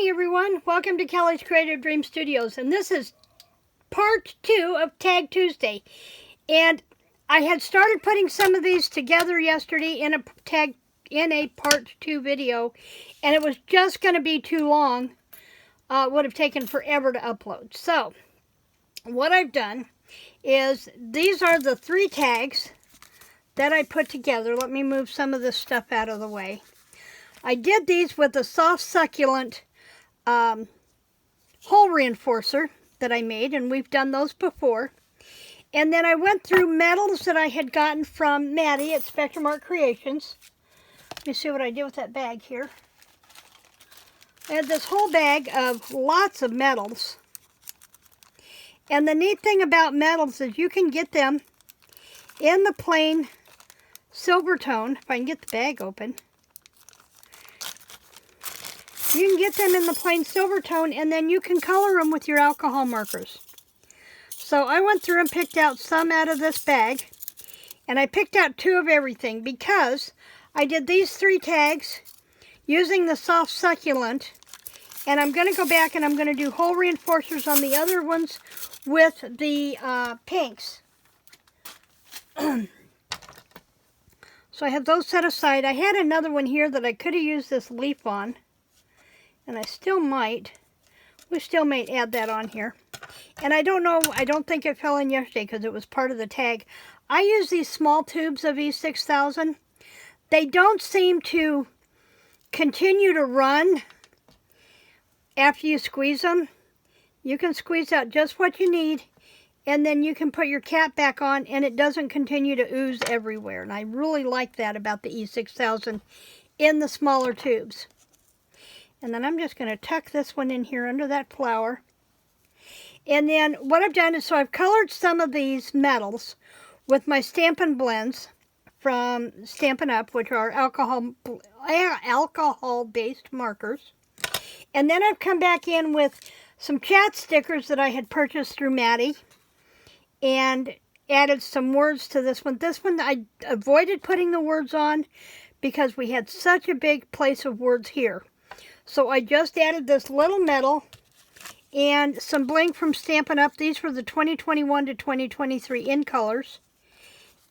morning, everyone. Welcome to Kelly's Creative Dream Studios, and this is part 2 of Tag Tuesday. And I had started putting some of these together yesterday in a part 2 video, and it was just going to be too long. It would have taken forever to upload. So, what I've done is these are the 3 tags that I put together. Let me move some of this stuff out of the way. I did these with a soft succulent hole reinforcer that I made, and we've done those before. And then I went through metals that I had gotten from Maddie at Spectrum Art Creations. Let me see what I did with that bag here. I had this whole bag of lots of metals. And the neat thing about metals is you can get them in the plain silver tone. If I can get the bag open. You can get them in the plain silver tone, and then you can color them with your alcohol markers. So I went through and picked out some out of this bag, and I picked out 2 of everything because I did these 3 tags using the soft succulent, and I'm going to go back and I'm going to do hole reinforcers on the other ones with the pinks. So I have those set aside. I had another one here that I could have used this leaf on. And I still might. We still may add that on here. And I don't know, I don't think it fell in yesterday because it was part of the tag. I use these small tubes of E6000. They don't seem to continue to run after you squeeze them. You can squeeze out just what you need, and then you can put your cap back on, and it doesn't continue to ooze everywhere. And I really like that about the E6000 in the smaller tubes. And then I'm just going to tuck this one in here under that flower. And then what I've done is, so I've colored some of these metals with my Stampin' blends from Stampin' Up, which are alcohol-based markers. And then I've come back in with some chat stickers that I had purchased through Maddie and added some words to this one. This one I avoided putting the words on because we had such a big place of words here. So I just added this little metal and some bling from Stampin' Up. These were the 2021 to 2023 in colors.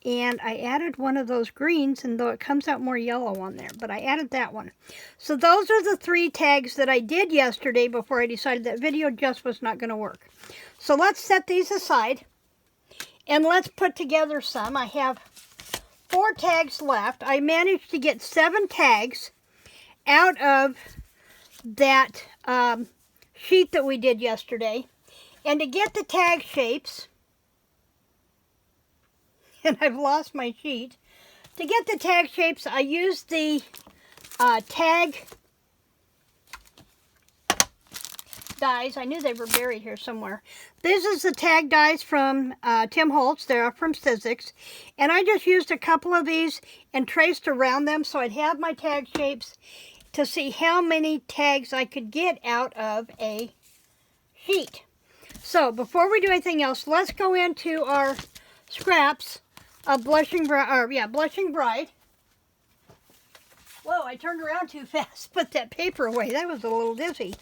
And I added one of those greens, and though it comes out more yellow on there, but I added that one. So those are the 3 tags that I did yesterday before I decided that video just was not going to work. So let's set these aside and let's put together some. I have 4 tags left. I managed to get 7 tags out of that sheet that we did yesterday. And to get the tag shapes, and I've lost my sheet. To get the tag shapes, I used the tag dies. I knew they were buried here somewhere. This is the tag dies from Tim Holtz. They're from Sizzix. And I just used a couple of these and traced around them so I'd have my tag shapes to see how many tags I could get out of a sheet. So before we do anything else, let's go into our scraps of Blushing Bride. Whoa, I turned around too fast. Put that paper away. That was a little dizzy.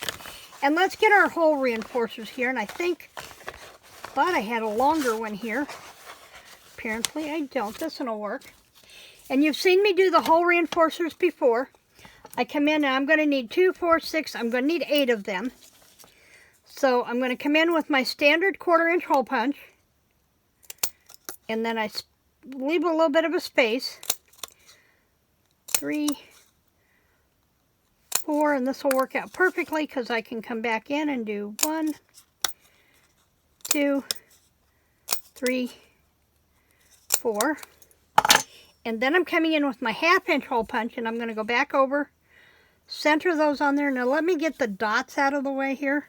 And let's get our hole reinforcers here. And I thought I had a longer one here. Apparently I don't. This one will work. And you've seen me do the hole reinforcers before. I come in and I'm going to need 2, 4, 6. I'm going to need 8 of them. So I'm going to come in with my standard 1/4-inch hole punch. And then I leave a little bit of a space. 3, 4, and this will work out perfectly because I can come back in and do 1, 2, 3, 4. And then I'm coming in with my 1/2-inch hole punch, and I'm going to go back over, center those on there. Now let me get the dots out of the way here.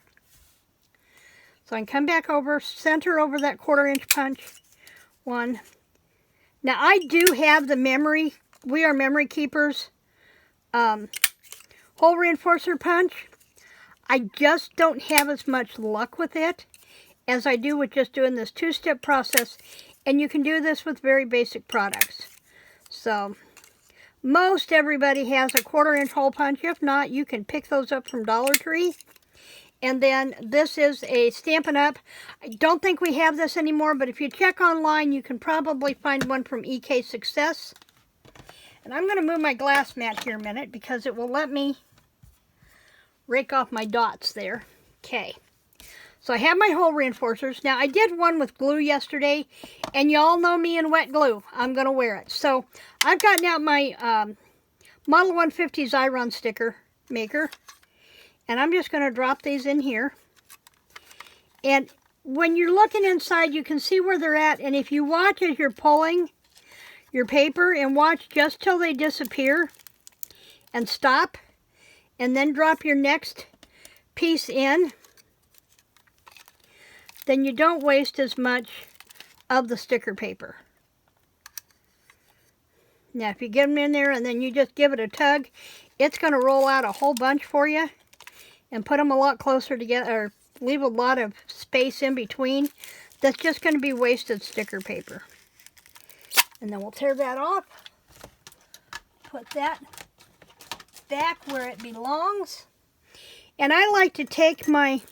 So I can come back over, center over that 1/4-inch punch. 1. Now I do have the memory, We Are Memory Keepers hole reinforcer punch. I just don't have as much luck with it as I do with just doing this 2-step process. And you can do this with very basic products. So Most everybody has a 1/4-inch hole punch. If not, you can pick those up from Dollar Tree. And then this is a Stampin' Up. I don't think we have this anymore, but if you check online, you can probably find one from EK Success. And I'm going to move my glass mat here a minute because it will let me rake off my dots there. Okay. So I have my hole reinforcers. Now I did one with glue yesterday, and y'all know me in wet glue. I'm going to wear it. So I've gotten out my Model 150 Xyron sticker maker, and I'm just going to drop these in here. And when you're looking inside, you can see where they're at, and if you watch as you're pulling your paper and watch just till they disappear and stop, and then drop your next piece in, then you don't waste as much of the sticker paper. Now if you get them in there and then you just give it a tug, it's going to roll out a whole bunch for you and put them a lot closer together, or leave a lot of space in between. That's just going to be wasted sticker paper. And then we'll tear that off, put that back where it belongs. And I like to take my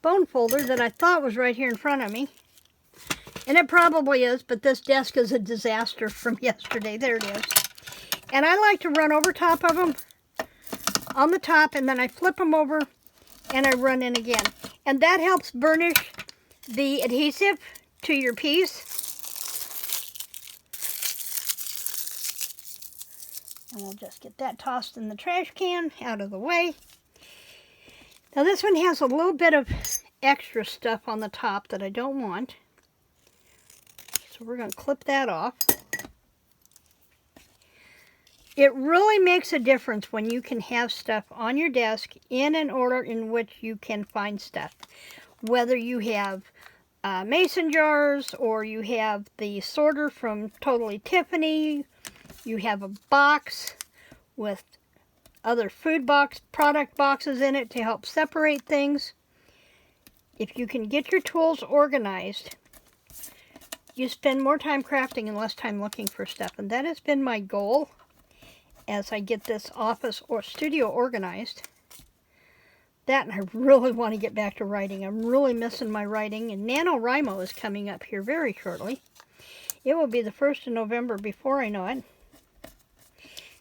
bone folder that I thought was right here in front of me, and it probably is, but this desk is a disaster from yesterday. There it is. And I like to run over top of them on the top, and then I flip them over and I run in again. And that helps burnish the adhesive to your piece. And we'll just get that tossed in the trash can, out of the way. Now this one has a little bit of extra stuff on the top that I don't want. So we're going to clip that off. It really makes a difference when you can have stuff on your desk in an order in which you can find stuff. Whether you have mason jars, or you have the sorter from Totally Tiffany, you have a box with other food box product boxes in it to help separate things. If you can get your tools organized, you spend more time crafting and less time looking for stuff. And that has been my goal as I get this office or studio organized. That, and I really want to get back to writing. I'm really missing my writing, and NaNoWriMo is coming up here very shortly. It will be the 1st of November before I know it.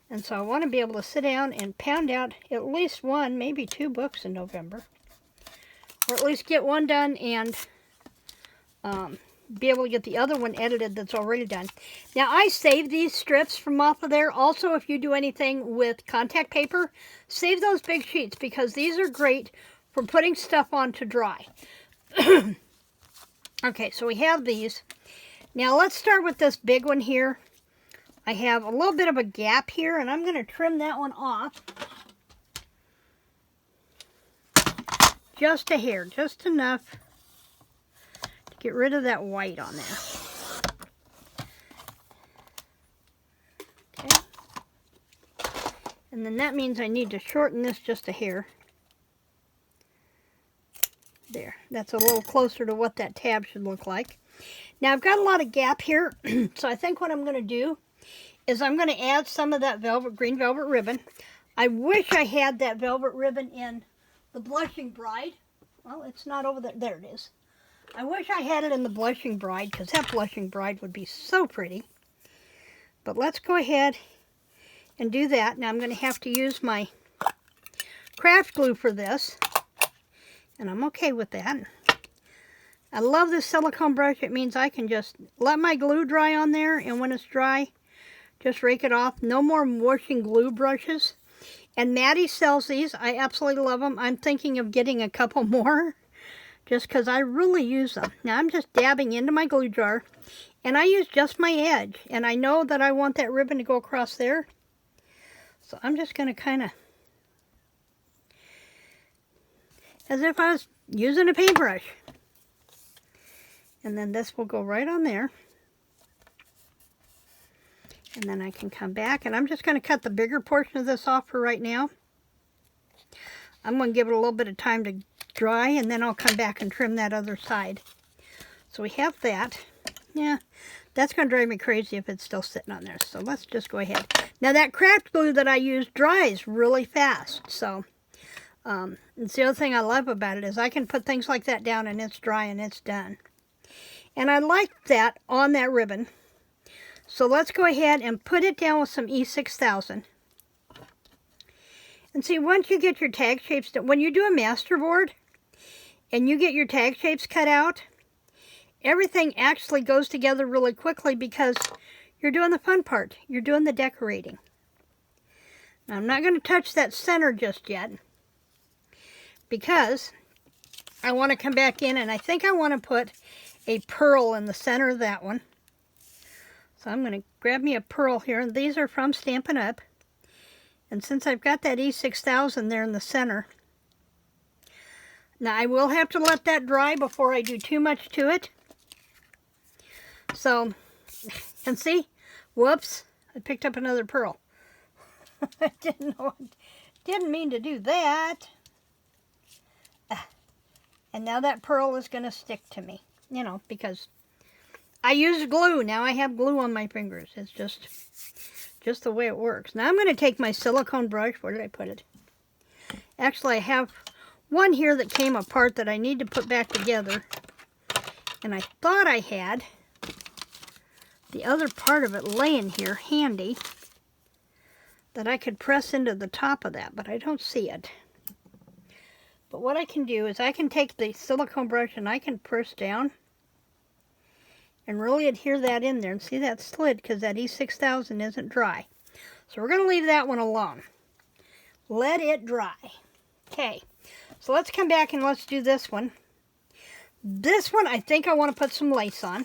And so I want to be able to sit down and pound out at least 1, maybe 2 books in November. Or at least get one done and be able to get the other one edited that's already done. Now I save these strips from off of there. Also, if you do anything with contact paper, save those big sheets, because these are great for putting stuff on to dry. Okay, so we have these. Now let's start with this big one here. I have a little bit of a gap here, and I'm going to trim that one off. Just a hair, just enough to get rid of that white on there. Okay. And then that means I need to shorten this just a hair. There, that's a little closer to what that tab should look like. Now I've got a lot of gap here, so I think what I'm going to do is I'm going to add some of that green velvet ribbon. I wish I had that velvet ribbon in the Blushing Bride. Well, it's not over there. There it is. I wish I had it in the Blushing Bride, because that Blushing Bride would be so pretty. But let's go ahead and do that. Now I'm going to have to use my craft glue for this, and I'm okay with that. I love this silicone brush. It means I can just let my glue dry on there, and when it's dry, just rake it off. No more washing glue brushes. And Maddie sells these. I absolutely love them. I'm thinking of getting a couple more, just because I really use them. Now I'm just dabbing into my glue jar, and I use just my edge. And I know that I want that ribbon to go across there. So I'm just going to kind of, as if I was using a paintbrush. And then this will go right on there. And then I can come back, and I'm just going to cut the bigger portion of this off for right now. I'm going to give it a little bit of time to dry, and then I'll come back and trim that other side. So we have that. Yeah, That's going to drive me crazy if it's still sitting on there. So let's just go ahead. Now that craft glue that I use dries really fast. So it's the other thing I love about it is I can put things like that down and it's dry and it's done. And I like that on that ribbon. So let's go ahead and put it down with some E6000. And see, once you get your tag shapes done, when you do a masterboard and you get your tag shapes cut out, everything actually goes together really quickly because you're doing the fun part. You're doing the decorating. Now, I'm not going to touch that center just yet because I want to come back in and I think I want to put a pearl in the center of that one. So I'm going to grab me a pearl here, and these are from Stampin' Up. And since I've got that E6000 there in the center, now I will have to let that dry before I do too much to it. So, and see, whoops, I picked up another pearl. I didn't mean to do that. And now that pearl is going to stick to me, you know, because I use glue. Now I have glue on my fingers. It's just the way it works. Now I'm going to take my silicone brush. Where did I put it? Actually, I have one here that came apart that I need to put back together. And I thought I had the other part of it laying here handy that I could press into the top of that, but I don't see it. But what I can do is I can take the silicone brush and I can press down and really adhere that in there. And see, that slid because that E6000 isn't dry. So we're going to leave that one alone. Let it dry. Okay, so let's come back and let's do this one. This one I think I want to put some lace on.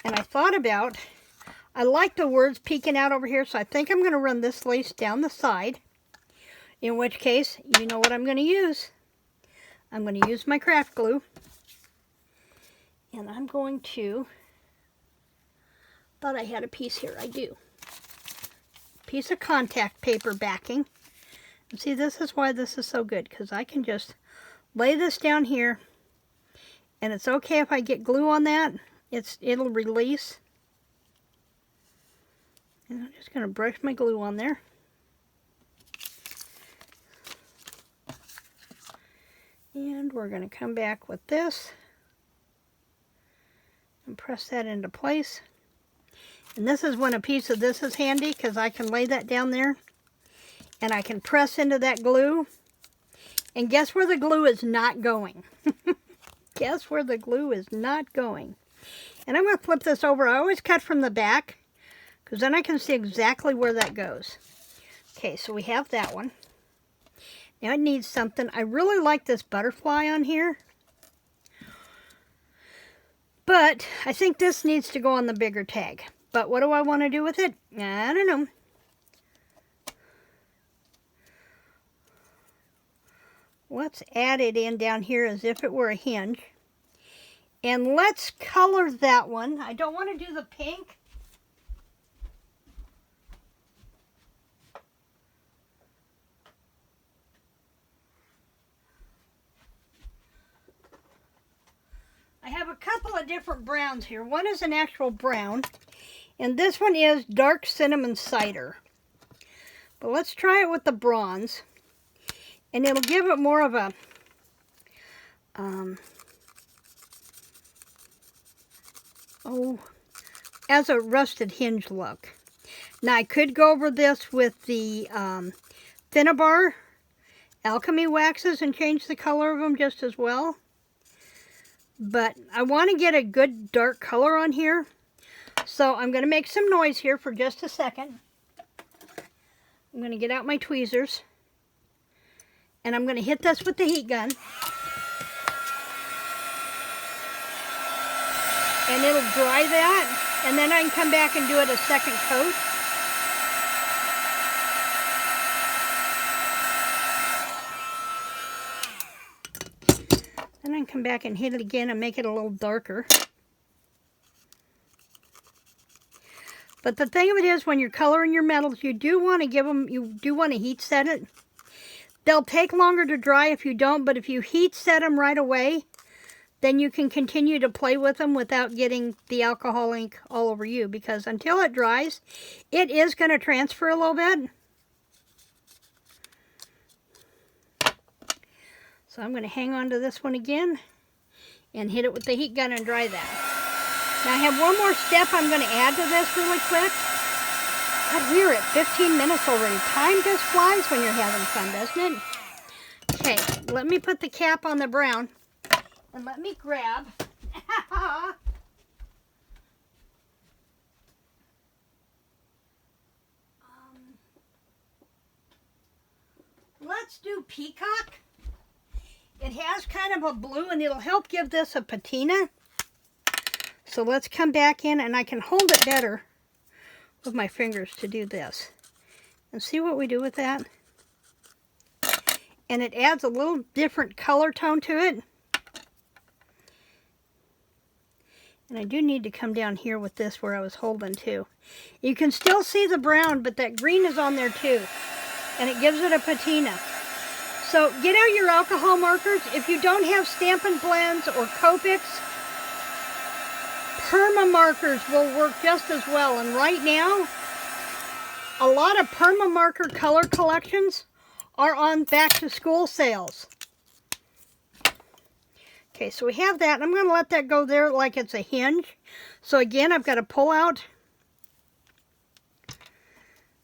And I thought about, I like the words peeking out over here, so I think I'm going to run this lace down the side. In which case, you know what I'm going to use. I'm going to use my craft glue. And I'm going to, thought I had a piece here, I do. Piece of contact paper backing. And see, this is why this is so good, because I can just lay this down here, and it's okay if I get glue on that. It'll release. And I'm just going to brush my glue on there. And we're going to come back with this and press that into place. And this is when a piece of this is handy because I can lay that down there and I can press into that glue. And guess where the glue is not going? Guess where the glue is not going? And I'm going to flip this over. I always cut from the back because then I can see exactly where that goes. Okay, so we have that one. Now it needs something. I really like this butterfly on here. But I think this needs to go on the bigger tag. But what do I want to do with it? I don't know. Let's add it in down here as if it were a hinge. And let's color that one. I don't want to do the pink. I have a couple of different browns here. One is an actual brown, and this one is dark cinnamon cider. But let's try it with the bronze, and it'll give it more of a as a rusted hinge look. Now I could go over this with the Thinnabar alchemy waxes and change the color of them just as well. But I want to get a good dark color on here. So I'm going to make some noise here for just a second. I'm going to get out my tweezers. And I'm going to hit this with the heat gun. And it'll dry that. And then I can come back and do it a second coat. Then I can come back and hit it again and make it a little darker. But the thing of it is, when you're coloring your metals, you do want to give them, you do want to heat set it. They'll take longer to dry if you don't, but if you heat set them right away, then you can continue to play with them without getting the alcohol ink all over you, because until it dries, it is going to transfer a little bit. So I'm going to hang on to this one again and hit it with the heat gun and dry that. Now I have one more step I'm going to add to this really quick. God, we're at 15 minutes already. Time just flies when you're having fun, doesn't it? Okay, let me put the cap on the brown. And let me grab, let's do peacock. It has kind of a blue and it'll help give this a patina. So let's come back in and I can hold it better with my fingers to do this. And see what we do with that. And it adds a little different color tone to it. And I do need to come down here with this where I was holding too. You can still see the brown, but that green is on there too. And it gives it a patina. So get out your alcohol markers. If you don't have Stampin' Blends or Copics, perma markers will work just as well. And right now, a lot of perma marker color collections are on back to school sales. Okay, so we have that. I'm going to let that go there like it's a hinge. So again, I've got to pull out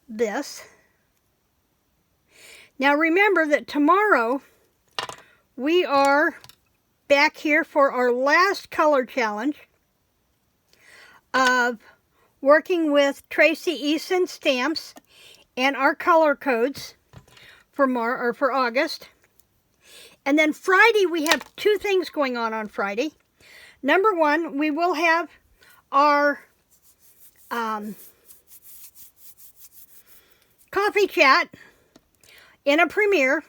this. Now remember that tomorrow we are back here for our last color challenge of working with Tracy Eason stamps and our color codes for August. And then Friday, we have two things going on Friday. Number one, we will have our coffee chat in a premiere,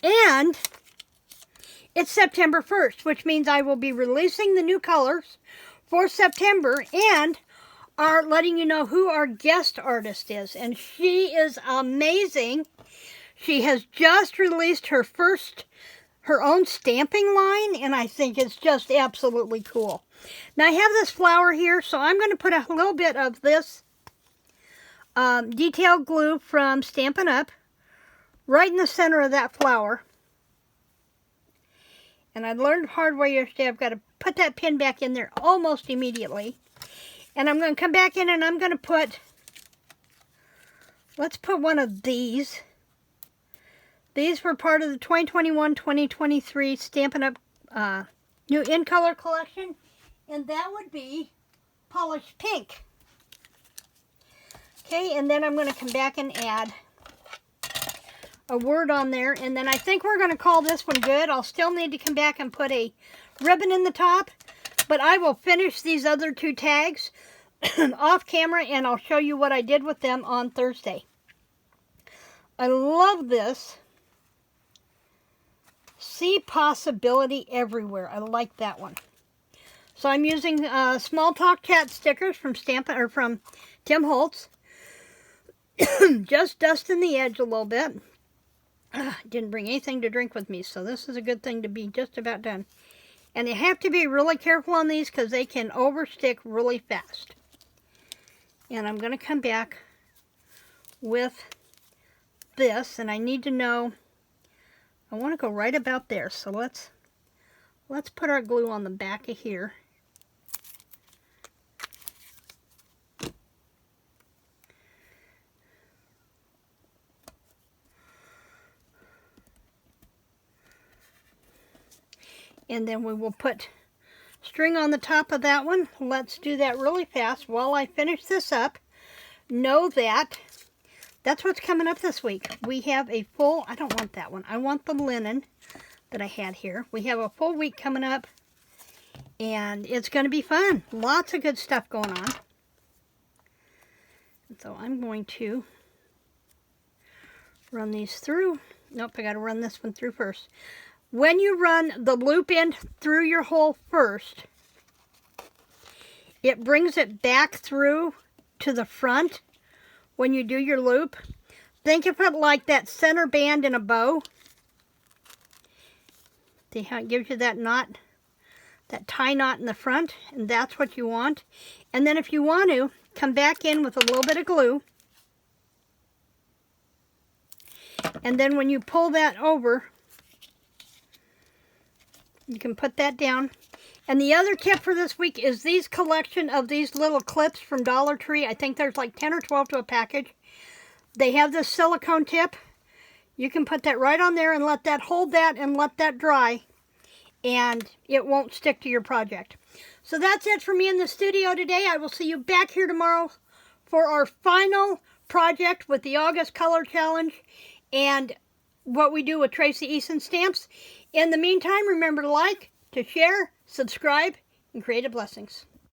and it's September 1st, which means I will be releasing the new colors for September and are letting you know who our guest artist is. And she is amazing. She has just released her own stamping line, and I think it's just absolutely cool. Now I have this flower here, so I'm going to put a little bit of this detail glue from Stampin' Up right in the center of that flower. And I learned the hard way yesterday. I've got to put that pin back in there almost immediately. And I'm going to come back in and I'm going to put, let's put one of these. These were part of the 2021-2023 Stampin' Up new in color collection, and that would be polished pink. Okay, and then I'm going to come back and add a word on there, and then I think we're going to call this one good. I'll still need to come back and put a ribbon in the top, but I will finish these other two tags off camera, and I'll show you what I did with them on Thursday. I love this. See possibility everywhere. I like that one. So I'm using Small Talk Chat stickers from from Tim Holtz. Just dusting the edge a little bit. Didn't bring anything to drink with me, so this is a good thing to be just about done. And you have to be really careful on these because they can overstick really fast. And I'm going to come back with this, and I need to know, I want to go right about there. So let's put our glue on the back of here. And then we will put string on the top of that one. Let's do that really fast while I finish this up. Know that that's what's coming up this week. We have a full, I don't want that one. I want the linen that I had here. We have a full week coming up, and it's going to be fun. Lots of good stuff going on. And so I'm going to run these through. Nope, I got to run this one through first. When you run the loop end through your hole first, it brings it back through to the front when you do your loop. Think of it like that center band in a bow. See how it gives you that knot? that tie knot in the front, and that's what you want. And then if you want to, come back in with a little bit of glue. And then when you pull that over, you can put that down. And the other tip for this week is these collection of these little clips from Dollar Tree. I think there's like 10 or 12 to a package. They have this silicone tip. You can put that right on there and let that hold that and let that dry. And it won't stick to your project. So that's it for me in the studio today. I will see you back here tomorrow for our final project with the August Color Challenge and what we do with Tracy Eason stamps. In the meantime, remember to like, to share, subscribe, and creative blessings.